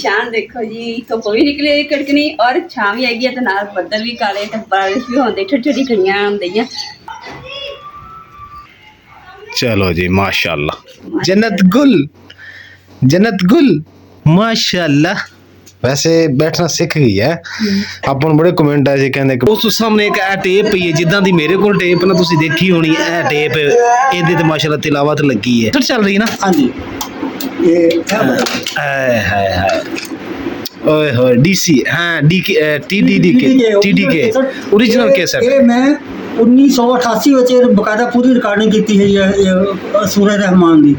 शाम देखो जी धुप भी निकली है कड़कनी और छां भी हैगी है ते नाल बदल भी काले ते बारिश भी होंदी छोटी छोटी कड़ियां होंदियां। चलो जी माशाल्लाह जन्नत गुल माशाल्लाह। वैसे बैठना सीख गई है। अपन बड़े कमेंट आए सी कहंदे उस सामने एक ए टेप पई है जिद्दां दी मेरे कोल टेप ना तुसी देखी होनी ए टेप एदे ते माशाल्लाह तिलावत लगी है। चल रही है ना? हां जी ये है ओए होए डीसी हां डीके टीडीके ओरिजिनल कैसेट ये मैं 1988 ਵਿੱਚ ਬਕਾਇਦਾ ਪੂਰੀ ਰਿਕਾਰਡਿੰਗ ਕੀਤੀ ਹੈ ਇਹ ਸੂਰਜ ਰਹਿਮਾਨ ਦੀ।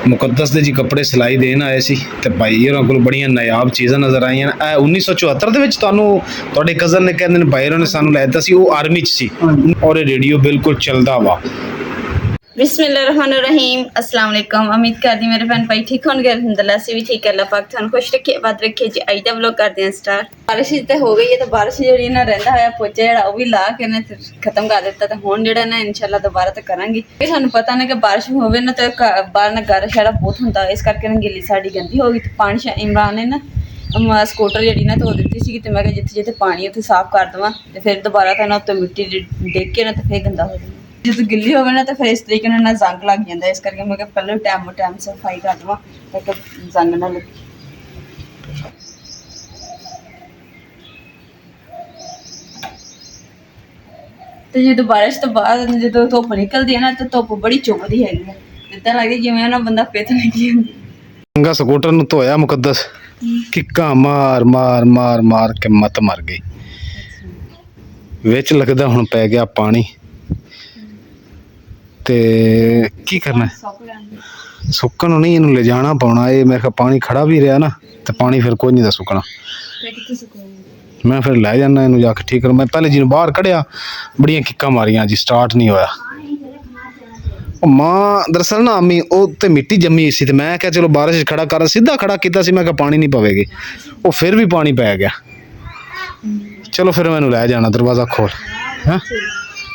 मुकद्दस दे जी कपड़े सिलाई देन आए सी ते भाई होरां कोल बड़ियां नायाब चीज़ां नज़र आईयां। 1974 ਦੇ ਵਿੱਚ ਤੁਹਾਨੂੰ ਤੁਹਾਡੇ ਕਜ਼ਨ ਨੇ ਕਹਿੰਦੇ ਨੇ ਭਾਈ ਹੋਰਾਂ ਨੇ ਸਾਨੂੰ ਲੈ ਦਿੱਤਾ ਸੀ ਉਹ ਆਰਮੀ 'ਚ ਸੀ ਔਰ ਇਹ ਰੇਡੀਓ ਬਿਲकुल ਚੱਲਦਾ ਵਾ। बिस्मिल्लाहिर्रहमानिर्रहीम अस्सलाम वालेकुम। उम्मीद करदी मेरे भैन भाई ठीक होंगे। अल्हम्दुलिल्लाह से भी ठीक है। अल्लाह पाक थानू खुश रखे बात रखे जी। अज दा व्लॉग करते हैं स्टार्ट। बारिश तो हो गई है तो बारिश जी ना रहिंदा होया पोचा जेड़ा वो भी ला के ने खत्म कर दिता तो हुण जेड़ा ना इंशाल्लाह दोबारा तो करांगे। सानू पता ना कि बारिश होवे ना तो बाहर ना गारा शारा बहुत हुंदा इस करके ना गिल्ली साड़ी गंदी हो गई तो पानी इमरान ने ना स्कूटर जी ना धो दी सी कि मैं जिथे जिथे पानी उत्थे साफ कर देवां तो फिर दोबारा तो ना उत्ते मिट्टी डिग के ना तो फिर गंदा हो जाए। जो गिल्ली हो ना तो फिर इस तरीके ना जंग लग जाता है इस करके मैं पहले टाइम सफाई कर देवां ताकि जंग ना लगे। तो जो बारिश तो बाद जो धुप निकलती है ना तो धुप बड़ी चुभती है इदा लगता जिवें ना बंदा पित लगी चंगा स्कूटर नूं धोया मुकद्दस किक्का मार मार मार मार के मत मर गई विच लगदा हुण पै गया पानी ते की करना सुकन नहीं इनू ले जाना पाना ये मेरे ख्याल पानी खड़ा भी रहा ना तो पानी फिर कोई नहीं दा सुकना मैं फिर लै जाना इनू जाके ठीक करूँ। मैं पहले जी बाहर कढ़िया बड़ियां किक्का मारियां जी स्टार्ट नहीं होया। मां दरअसल ना अम्मी उत्ते मिट्टी जमी सी ते मैं क्या चलो बारिश खड़ा कर सीधा खड़ा किया सी मैं क्या पानी नहीं पवेगी वो फिर भी पानी पै गया। चलो फिर मैं लै जाना दरवाजा खोल है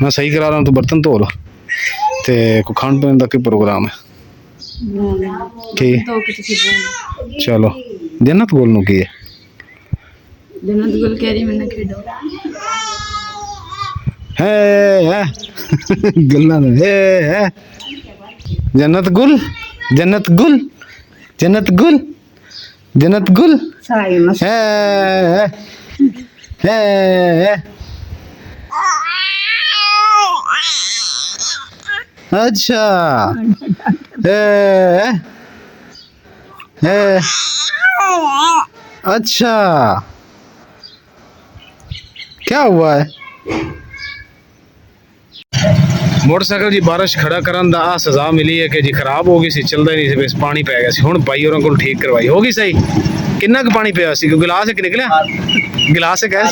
मैं सही करा रहा हूँ तो बर्तन धो लो ते को खान पीने का की प्रोग्राम है ठीक चलो जन्नत गुल नूं की है जन्नत गुल कह रही मैंने खेडो है गल्लां है जन्नत गुल जन्नत गुल जन्नत गुल जन्नत गुल है अच्छा है अच्छा क्या हुआ है मोटरसाइकिल जी बारिश खड़ा करन दा सजा मिली है कि जी खराब हो गई सी चलदा नहीं सी बस पानी पै गया सी हुण भाई होरां कोल ठीक करवाई हो गई सही किन्ना क पानी पिया सी गिलास एक निकलिया गिलास एक है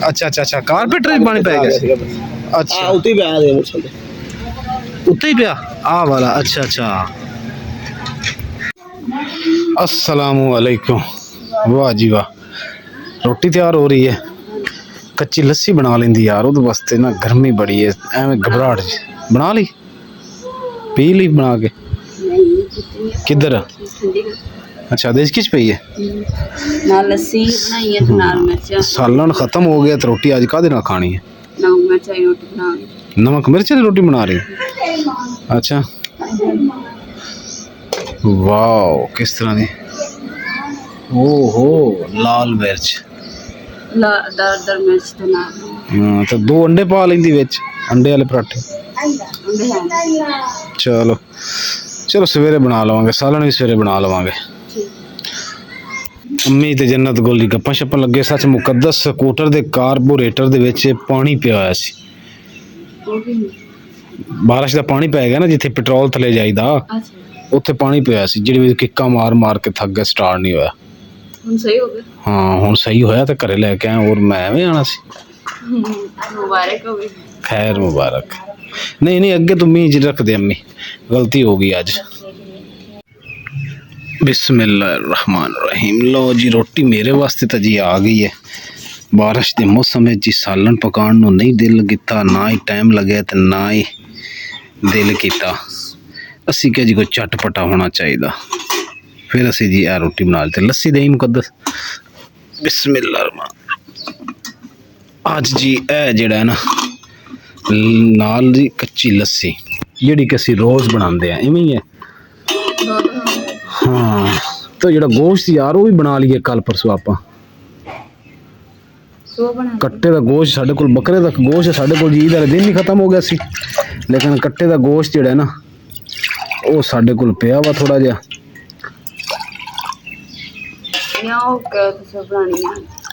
अच्छा अच्छा अच्छा कारपेंटर भी पानी पै गया अच्छा उत्ते ही पिया दे मोटरसाइकिल उत्ते ही पिया आ वाला अच्छा अच्छा अस्सलामु अलैकुम वाह जी वाह रोटी तैयार हो रही है कच्ची लस्सी बना लेंदी यार वो वास्ते ना गर्मी बड़ी है एवं घबराहट बना ली पी ली बना के किधर अच्छा देश किच पई है नाल लस्सी बनाई है ते नाल मिर्चा सालन खत्म हो गया तो रोटी आज कादे नाल खानी है नमक मिर्च वाली रोटी बना नमक मिर्च वाली रोटी बना रही अच्छा वाह किस तरह की ओहो लाल मिर्च दर मिर्च ते नाल हाँ तो 2 अंडे पा लेंदी विच अंडे वाले पराठे चलो चलो सवेरे बना लवांगे सालन भी सवेरे बना लवांगे। अम्मी ते जन्नत गुल दी गप्पां शप्पां लगे सच मुकद्दस स्कूटर दे कार्बोरेटर दे विच पानी पिया होया सी बारिश दा पानी पै गया ना जिथे पेट्रोल थले जाईदा उत्थे पानी पिया सी जिहड़े किक्का मार मार के थक गया स्टार्ट नहीं होया हुण सही हो गया हाँ हुण सही होया ते घरे लैके आए और मैं एवें आना सी मुबारक हो गई खैर मुबारक नहीं नहीं अगे तो मीज रख दे अम्मी गलती हो गई आज बिस्मिल्लाहिर्रहमानिर्रहीम लो जी रोटी मेरे वास्ते तो जी आ गई है बारिश के मौसम जी सालन पकाने नूं नहीं दिल किता ना ही टाइम लगे तो ना ही दिल किया असी क्या जी कोई चटपटा होना चाहिए ਫਿਰ ਅਸੀਂ ਜੀ ਆ ਰੋਟੀ ਬਣਾ ਲਈ ਤੇ ਲੱਸੀ ਦਹੀਂ ਮੁਕੱਦਸ ਬਿਸਮਿਲ੍ਲਾ ਅੱਜ ਜੀ ਇਹ ਜਿਹੜਾ ਹੈ ਨਾ ਨਾਲ ਦੀ ਕੱਚੀ ਲੱਸੀ ਜਿਹੜੀ ਕਿ ਅਸੀਂ ਰੋਜ਼ ਬਣਾਉਂਦੇ ਆ ਇਵੇਂ ਹੀ ਹੈ। ਹਾਂ ਤੇ ਜਿਹੜਾ ਗੋਸ਼ਤ ਯਾਰ ਉਹ ਵੀ ਬਣਾ ਲਈਏ ਕੱਲ ਪਰਸੋਂ ਆਪਾਂ। ਕੱਟੇ ਦਾ ਗੋਸ਼ਤ ਸਾਡੇ ਕੋਲ, ਬੱਕਰੇ ਦਾ ਗੋਸ਼ਤ ਸਾਡੇ ਕੋਲ ਈਦ ਵਾਲੇ ਦਿਨ ਹੀ ਖਤਮ ਹੋ ਗਿਆ ਸੀ, ਲੇਕਿਨ ਕੱਟੇ ਦਾ ਗੋਸ਼ਤ ਜਿਹੜਾ ਨਾ ਉਹ ਸਾਡੇ ਕੋਲ ਪਿਆ ਵਾ ਥੋੜਾ ਜਿਹਾ।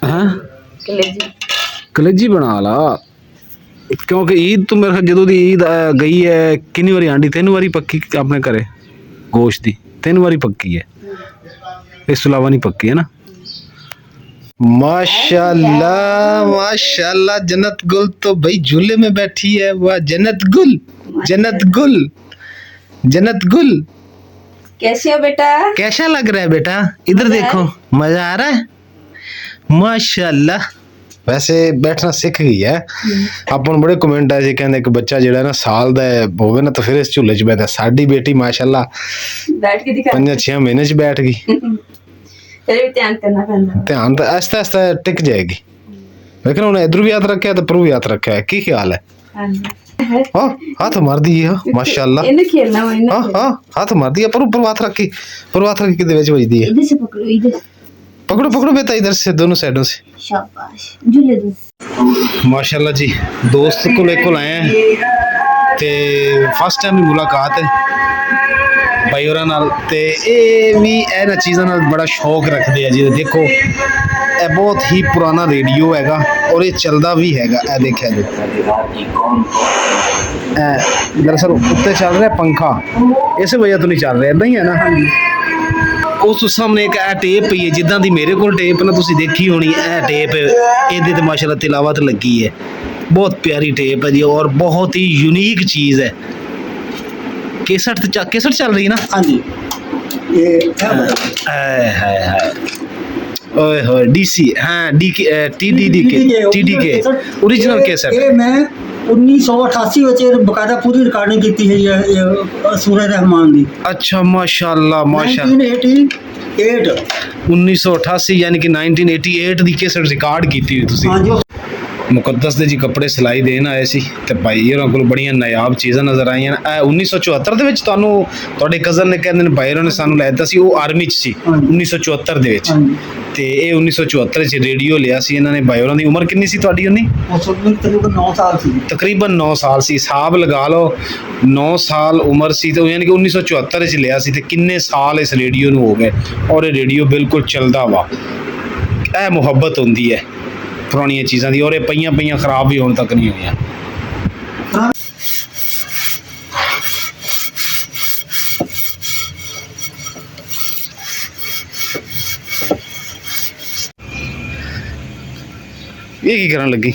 ਹਾਂ ਕਲੇਜੀ ਬਣਾ ਲਾ, ਕਿਉਂਕਿ ਈਦ ਤੋਂ ਮੇਰੇ ਖਿਆਲ ਜਦੋਂ ਦੀ ਈਦ ਗਈ ਹੈ ਕਿੰਨੀ ਵਾਰੀ ਆਂਡੀ, 3 ਵਾਰੀ ਪੱਕੀ ਆਪਣੇ ਘਰੇ ਗੋਸ਼ਤ ਦੀ, 3 ਵਾਰੀ ਪੱਕੀ ਹੈ, ਇਸ ਤੋਂ ਇਲਾਵਾ ਨਹੀਂ ਪੱਕੀ ਹੈ ਨਾ। माशाल्लाह माशाल्लाह जन्नत गुल तो भाई झूले में बैठी है। वाह जन्नत गुल जन्नत गुल जन्नत गुल। कैसे हो बेटा? कैसा लग रहा है बेटा? इधर देखो, मजा आ रहा है माशाल्लाह। वैसे बैठना सीख गई है। ਆਪਾਂ ਨੂੰ ਬੜੇ ਕਮੈਂਟ ਆਏ ਸੀ ਕਹਿੰਦੇ ਕਿ ਬੱਚਾ ਜਿਹੜਾ ਨਾ ਸਾਲ ਦਾ ਹੋਵੇ ਨਾ ਤਾਂ ਫਿਰ ਇਸ ਝੂਲੇ 'ਚ ਬੈਠਦਾ। ਸਾਡੀ ਬੇਟੀ ਮਾਸ਼ਾਅੱਲਾ ਬੈਠ ਕੇ ਦਿਖਾ 5-6 ਮਹੀਨੇ 'ਚ ਬੈਠ ਗਈ। ਫਿਰ ਵੀ ਧਿਆਨ ਕਰਨਾ ਪੈਂਦਾ, ਧਿਆਨ ਤਾਂ ਆਸਤਾ ਆਸਤਾ ਟਿਕ ਜਾਏਗੀ। लेकिन उन्हें इधर भी याद रखा है तो पर भी याद रखा है। की ख्याल है? हाँ हाथ मार दिए माशाल्लाह। इन्हें खेलना है, हाँ हाँ हाथ मार दिया पर ऊपर हाथ रखी, पर हाथ रखी किधर बज दी है। इधर से पकड़ो, इधर पकड़ो पकड़ो बेटा, इधर से दोनों साइडों से। शाबाश झूले दो। माशाल्लाह जी दोस्त को लेकर आए हैं ते फर्स्ट टाइम मुलाकात है भाई होਰਾਂ ਨਾਲ ਤੇ ਇਹ ਵੀ ਇਹਨਾਂ ਚੀਜ਼ਾਂ ਨਾਲ ਬੜਾ ਸ਼ੌਕ ਰੱਖਦੇ ਆ ਜੀ। ਦੇਖੋ ਇਹ ਬਹੁਤ ਹੀ ਪੁਰਾਣਾ ਰੇਡੀਓ ਹੈਗਾ ਔਰ ਇਹ ਚੱਲਦਾ ਵੀ ਹੈਗਾ। ਇਹ ਦੇਖਿਆ ਜੀ ਦਰਅਸਲ ਉੱਤੇ ਚੱਲ ਰਿਹਾ ਪੰਖਾ, ਇਸੇ ਵਜ੍ਹਾ ਤੋਂ ਨਹੀਂ ਚੱਲ ਰਿਹਾ, ਇਦਾਂ ਹੀ ਹੈ ਨਾ। ਉਸ ਸਾਹਮਣੇ ਇੱਕ ਇਹ ਟੇਪ ਪਈ ਹੈ ਜਿੱਦਾਂ ਦੀ ਮੇਰੇ ਕੋਲ ਟੇਪ ਨਾ ਤੁਸੀਂ ਦੇਖੀ ਹੋਣੀ। ਇਹ ਟੇਪ ਇਹਦੇ ਤੇ ਮਾਸ਼ਾਅੱਲਾ ਤਿਲਾਵਤ ਲੱਗੀ ਹੈ, ਬਹੁਤ ਪਿਆਰੀ ਟੇਪ है जी और बहुत ही यूनिक चीज़ है। केसट चल रही है ना? हाँ जी ये ओए होए डीसी हाँ टीडी के ओरिजिनल केसट। ये मैं 1988 ਵਿੱਚ ਬਕਾਇਦਾ ਪੂਰੀ ਰਿਕਾਰਡਿੰਗ ਕੀਤੀ ਹੈ ਇਹ ਸੂਰਜ ਰਹਿਮਾਨ ਦੀ। अच्छा माशाल्लाह माशाल्लाह 1988 1988 यानी कि 1988 ਦੀ ਕੇਸਟ ਰਿਕਾਰਡ ਕੀਤੀ ਹੋਈ ਤੁਸੀਂ। हाँ जी ਮੁਕੱਦਸ ਦੇ ਜੀ ਕੱਪੜੇ ਸਿਲਾਈ ਦੇਣ ਆਏ ਸੀ ਤੇ ਭਾਈ ਹੋਰਾਂ ਕੋਲ ਬੜੀਆਂ ਨਾਯਾਬ ਚੀਜ਼ਾਂ ਨਜ਼ਰ ਆਈਆਂ। ਇਹ 1974 ਦੇ ਵਿੱਚ ਤੁਹਾਨੂੰ ਤੁਹਾਡੇ ਕਜ਼ਨ ਨੇ ਕਹਿੰਦੇ ਨੇ ਭਾਈ ਹੋਰਾਂ ਨੇ ਸਾਨੂੰ ਲੈ ਦਿੱਤਾ ਸੀ, ਉਹ ਆਰਮੀ 'ਚ ਸੀ 1974 ਦੇ ਵਿੱਚ। ਤੇ ਇਹ 1974 'ਚ ਰੇਡੀਓ ਲਿਆ ਸੀ ਇਹਨਾਂ ਨੇ। ਭਾਈ ਹੋਰਾਂ ਦੀ ਉਮਰ ਕਿੰਨੀ ਸੀ ਤੁਹਾਡੀ ਉਨੀ? ਉਸ ਵਕਤ ਤਕਰੀਬਨ 9 ਸਾਲ ਸੀ। ਤਕਰੀਬਨ 9 ਸਾਲ ਸੀ, ਹਿਸਾਬ ਲਗਾ ਲਓ 9 ਸਾਲ ਉਮਰ ਸੀ ਤੇ ਯਾਨੀ ਕਿ 1974 'ਚ ਲਿਆ ਸੀ ਤੇ ਕਿੰਨੇ ਸਾਲ ਇਸ ਰੇਡੀਓ ਨੂੰ ਹੋ ਗਏ ਔਰ ਇਹ ਰੇਡੀਓ ਬਿਲਕੁਲ ਚੱਲਦਾ ਵਾ। ਇਹ ਮੁਹੱਬਤ ਹੁੰਦੀ ਹੈ ਪੁਰਾਣੀਆਂ ਚੀਜ਼ਾਂ ਦੀ। ਔਰ ਇਹ ਪਈਆਂ ਖਰਾਬ ਵੀ ਹੋਣ ਤੱਕ ਨਹੀਂ ਹੋਈਆਂ। ਇਹ ਕੀ ਕਰਨ ਲੱਗੀ?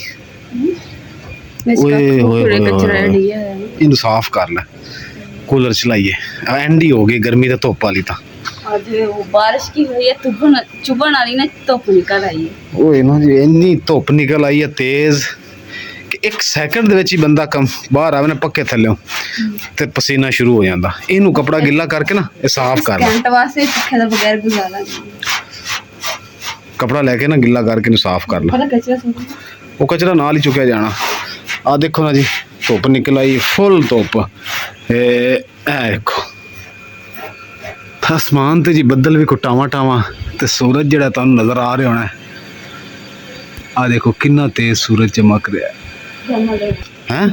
ਓਏ ਹੋਏ ਇਹਨੂੰ ਸਾਫ਼ ਕਰ ਲੈ, ਕੂਲਰ ਚਲਾਈਏ। ਐਂਡੀ ਹੋ ਗਈ ਗਰਮੀ ਤੇ ਧੁੱਪ ਵਾਲੀ ਤਾਂ। आज वो बारिश की हुई है, चुभन वाली ना धुप निकल आई है। ਓਏ ਨਾ ਜੀ ਇੰਨੀ ਧੁੱਪ ਨਿਕਲ ਆਈ ਹੈ ਤੇਜ਼ ਕਿ 1 ਸੈਕਿੰਡ ਦੇ ਵਿੱਚ ਹੀ ਬੰਦਾ ਬਾਹਰ ਆਵੇ ਨਾ ਪੱਕੇ ਥੱਲਿਓਂ ਤੇ ਪਸੀਨਾ ਸ਼ੁਰੂ ਹੋ ਜਾਂਦਾ। ਇਹਨੂੰ ਕਪੜਾ ਗਿੱਲਾ ਕਰਕੇ ਨਾ ਇਹ ਸਾਫ਼ ਕਰ ਲੈ। ਘੰਟੇ ਵਾਸਤੇ ਪੱਖੇ ਦਾ ਬਗੈਰ ਗੁਜ਼ਾਰਾ ਨਹੀਂ। ਕਪੜਾ ਲੈ ਕੇ ਨਾ ਗਿੱਲਾ ਕਰਕੇ ਇਹਨੂੰ ਸਾਫ਼ ਕਰ ਲੈ। ਉਹ ਕਚਰਾ ਨਾਲ ਹੀ ਚੁੱਕਿਆ ਜਾਣਾ। ਆ ਦੇਖੋ ਨਾ ਜੀ ਧੁੱਪ ਨਿਕਲ ਆਈ, ਫੁੱਲ ਧੁੱਪ। ਇਹ ਦੇਖੋ आसमान ते जी बदल भी टावा टावा ते सूरज जड़ा तुहानू नज़र आ रहा होना है। आ देखो कितना तेज सूरज चमक रहा है। हाँ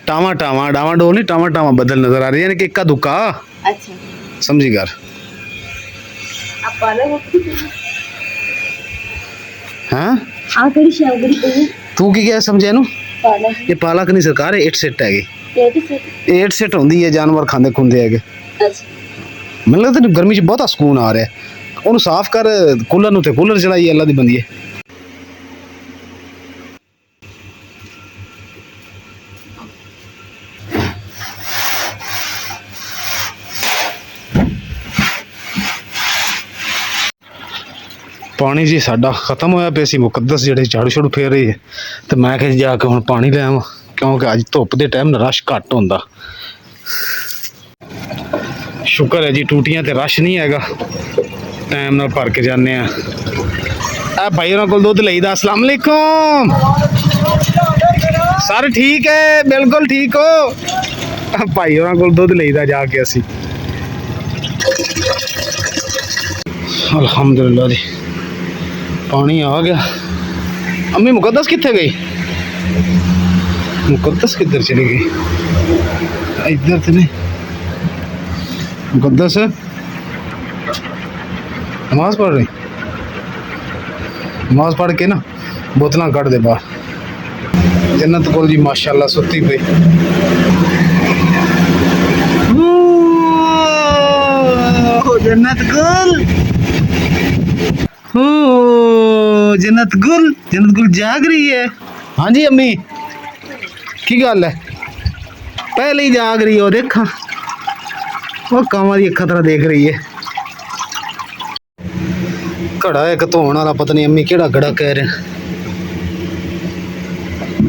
टावा टावा डावा डो नहीं टावा टावा बदल नज़र आ रही है, यानी कि इक्का दुक्का। अच्छा समझी कर। हाँ तू की क्या समझे नू? ये पालक नहीं सरकार है, 8 सेट हैगी। 8 सेट होंदी है, जानवर खांदे खुंदे हैगे। ਮੈਨੂੰ ਲੱਗਦਾ ਤੈਨੂੰ ਗਰਮੀ 'ਚ ਬਹੁਤਾ ਸਕੂਨ ਆ ਰਿਹਾ। ਉਹਨੂੰ ਸਾਫ਼ ਕਰ ਕੂਲਰ ਨੂੰ ਤੇ ਕੂਲਰ ਚਲਾਈ ਅੱਲਾ ਦੀ ਬੰਦੀਏ। ਪਾਣੀ ਜੀ ਸਾਡਾ ਖਤਮ ਹੋਇਆ ਪਿਆ ਸੀ। ਮੁਕੱਦਸ ਜਿਹੜੇ ਝਾੜੂ ਛਾੜੂ ਫੇਰ ਰਹੀ ਹੈ ਤੇ ਮੈਂ ਕਿਹਾ ਜਾ ਕੇ ਹੁਣ ਪਾਣੀ ਲੈ ਆਵਾਂ, ਕਿਉਂਕਿ ਅੱਜ ਧੁੱਪ ਦੇ ਟਾਈਮ ਰਸ਼ ਘੱਟ ਹੁੰਦਾ। ਸ਼ੁਕਰ ਹੈ ਜੀ ਟੂਟੀਆਂ ਤੇ ਰਸ਼ ਨਹੀਂ ਹੈਗਾ, ਟਾਈਮ ਨਾਲ ਭਰ ਕੇ ਜਾਂਦੇ ਆ। ਆ ਭਾਈ ਉਹਨਾਂ ਕੋਲ ਦੁੱਧ ਲਈਦਾ। ਅਸਲਾਮ ਅਲੈਕੁਮ ਸਰ, ਠੀਕ ਹੈ, ਬਿਲਕੁਲ ਠੀਕ ਹੋ। ਭਾਈ ਉਹਨਾਂ ਕੋਲ ਦੁੱਧ ਲਈਦਾ ਜਾ ਕੇ ਅਸੀਂ। ਅਲਹਮਦੁਲਿਲਾ ਜੀ, ਪਾਣੀ ਆ ਗਿਆ। ਅੰਮੀ ਮੁਕੱਦਸ ਕਿੱਥੇ ਗਈ? मुकद्दस किधर चली गई? इधर तो नहीं। मुकद्दस नमाज पढ़ रही, नमाज पढ़ के ना बोतल कट दे बाहर। जन्नत कोल जी माशाल्लाह सुती पई। जन्नत गुल, हो जन्नत गुल जाग रही है। हाँ जी अम्मी, की गल है? पहले ही जाग रही हो, देखा वो कांवा दी अखा तरह देख रही है। घड़ा एक धोने वाला, पता नहीं अम्मी केड़ा घड़ा कह रहे हैं।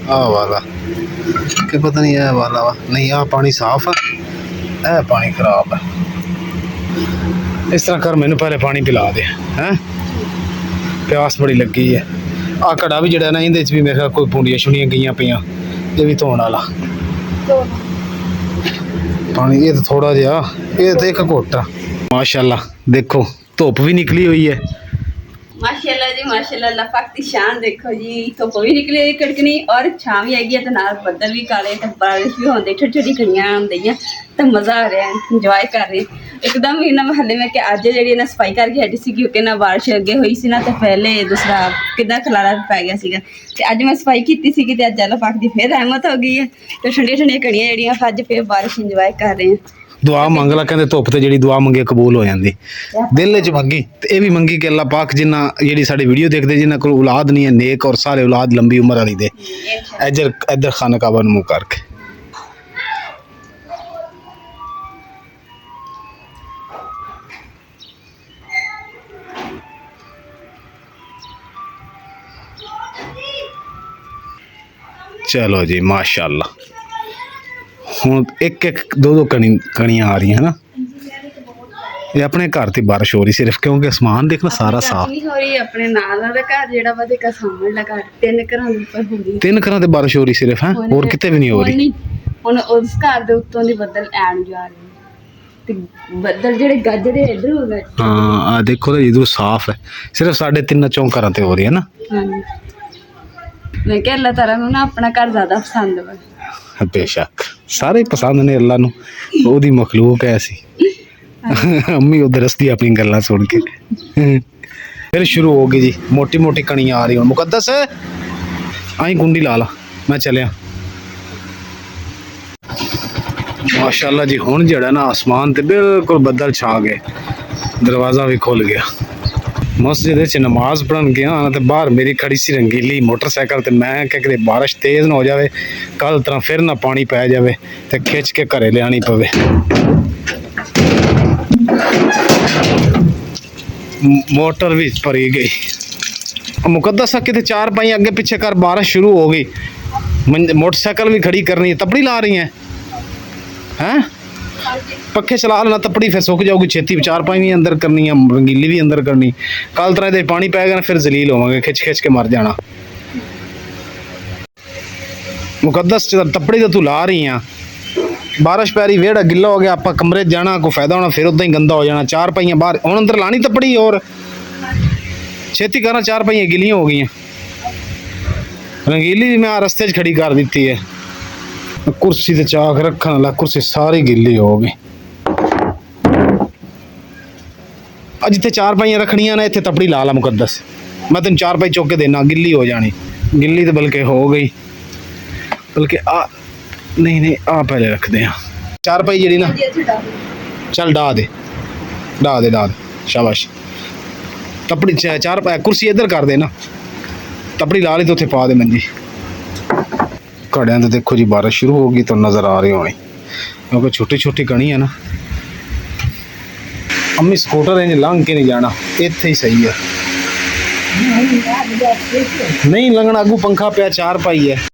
आ वाला कि पता नहीं है वाला वा, नहीं आ पानी साफ है, ए पानी खराब है। इस तरह कर मैनू पहले पानी पिला दे, हैं प्यास बड़ी लगी है। आ घड़ा भी जड़ा ना, इहदे च भी मेरे ख्याल कोई पूंडियां छुंडियां गईयां पियां, ये भी धोने वाला पानी। ये तो थोड़ा जिहा, ये तो एक घोटा। माशाल्लाह देखो धुप भी निकली हुई है। माशाल्लाह जी माशाल्लाह, अल्लाह पाक की शान देखो जी। धुप भी निकली हुई कड़कनी और छां भी हैगी है, तो नाल बदल भी काले, तो बारिश भी होंदी, छोटी छोटी कड़ियां आंदियां, तो मज़ा आ रहा है, इंजॉय कर रहे हैं एकदम। इन्ना महल्ले में कि अज जी ना सफाई करके हटी सी, क्योंकि ना बारिश अगे हुई सी ना, तो पहले दूसरा कितना खलारा पै गया सीगा। ते अज मैं सफाई की सी, ते अज अल्लाह पाक दी फिर रहमत हो गई है, तो ठंडियां ठंडियां कड़ियां जड़ियां अज फिर बारिश इंजॉय कर रहे हैं। दुआ मंग ला, कहते धुप ते जिहड़ी दुआ मंगे कबूल हो जाती। दिल च मंगी ते ये भी मंगी कि अल्लाह पाक जिन्ना जिहड़ी साडी वीडियो देखदे, जिन्ना कोल औलाद नहीं है, नेक और सारे औलाद लंबी उम्र वाली दे। इधर खाना काबा नूं मुंह करके चलो जी माशाल्लाह। ਹੁਣ ਇੱਕ ਦੋ ਕਣੀਆਂ ਆ ਰਹੀਆਂ ਨਾ। ਇਹ ਆਪਣੇ ਘਰ ਤੇ ਬਾਰਿਸ਼ ਹੋ ਰਹੀ ਸਿਰਫ, ਕਿਉਂਕਿ ਅਸਮਾਨ ਦੇਖਣਾ ਸਾਰਾ ਸਾਫ ਨਹੀਂ ਹੋ ਰਹੀ। ਆਪਣੇ ਨਾਲ ਦਾ ਘਰ ਜਿਹੜਾ ਵਾ, ਦੇਖਾ ਸਾਹਮਣੇ ਲਗਾ 3 ਘਰਾਂ ਦੇ ਉੱਪਰ ਹੋ ਰਹੀ, 3 ਘਰਾਂ ਤੇ ਬਾਰਿਸ਼ ਹੋ ਰਹੀ ਸਿਰਫ, ਹੈ ਹੋਰ ਕਿਤੇ ਵੀ ਨਹੀਂ ਹੋ ਰਹੀ। ਹੁਣ ਉਸ ਘਰ ਦੇ ਉੱਤੋਂ ਦੀ ਬੱਦਲ ਐਣ ਜਾ ਰਹੇ, ਤੇ ਬੱਦਲ ਜਿਹੜੇ ਗੱਜਦੇ ਇੱਧਰ ਹੋ ਗਏ। ਹਾਂ ਆ ਦੇਖੋ ਤਾਂ ਇਧਰ ਸਾਫ ਹੈ, ਸਿਰਫ ਸਾਡੇ 3-4 ਘਰਾਂ ਤੇ ਹੋ ਰਹੀ ਹੈ ਨਾ। ਹਾਂਜੀ, ਮੈਂ ਕਿਹਾ ਅੱਲਾਹ ਤਾਲਾ ਨੂੰ ਨਾ ਆਪਣਾ ਘਰ ਜ਼ਿਆਦਾ ਪਸੰਦ ਵਾ। बेशक सारे पसंद ने अल्लाह नूं, ओदी मखलूक है ऐसी। अम्मी उधर हसदी अपनी गल्लां सुन के। फिर शुरू हो गई जी, मोटी मोटी कणियां आ रही। हुण मुकद्दस आई कुंडी ला ला, मैं चलिया। माशाल्लाह जी, हुण जेड़ा ना आसमान ते बिल्कुल बदल छा गए, दरवाज़ा भी खुल गया। मस्जिद नमाज पढ़न गया तो बाहर मेरी खड़ी सी रंगीली मोटरसाइकिल, तो मैं क्या कि बारिश तेज़ ना हो जाए, कल तरह फिर ना पानी पै जाए, तो खिंच के घरे लियानी पवे। मोटर भी भरी गई। मुकद्दस कितने 4 पाई अगे पीछे कर, बारिश शुरू हो गई, मोटरसाइकिल भी खड़ी करनी है। तपड़ी ला रही हैं पक्खे चला लेना, तपड़ी फिर सुख जाऊगी छेती। 4 पाई भी अंदर करनी है, रंगीली भी अंदर करनी। कल तरह दे पानी पैगा ना, फिर जलील होवांगे, खिच खिच के मर जाना। मुकद्दस तपड़ी तो तू ला रही हैं, बारिश पै रही, वेड़ा गिला हो गया, आप कमरे जाना कोई फायदा होना, फिर उदा ही गंदा हो जाना। 4 पाइयां बाहर हुण अंदर लानी तपड़ी, और छेती करना। 4 पाइयां गिलियां हो गई, रंगीली भी मैं रस्ते च खड़ी कर दी है। कुर्सी ते चाक रखने वाला, कुर्सी सारी गिली हो गई। जिथे 4 पाइयां रखनियां ना, इतने तपड़ी ला ला मुकद्दस, मैं तेन 4 पाई चुक के देना, गिली हो जानी। गिली तो बल्कि हो गई, बल्कि आ नहीं आ पहले रखते हैं 4 पाई जी ना। चल डा दे शाबाश। तपड़ी 4 पाई, कुर्सी इधर कर देना, तपड़ी ला ली तो उथे पा दे मंजी। घड़ियां तो देखो जी बारिश शुरू होगी तो नज़र आ रही होनी, क्योंकि छोटी छोटी कणी है ना। अम्मी स्कूटर इंज लंघ के नहीं जाना, इत्थे ही सही है। नहीं लंघना, अगू पंखा पिया 4 पाई है।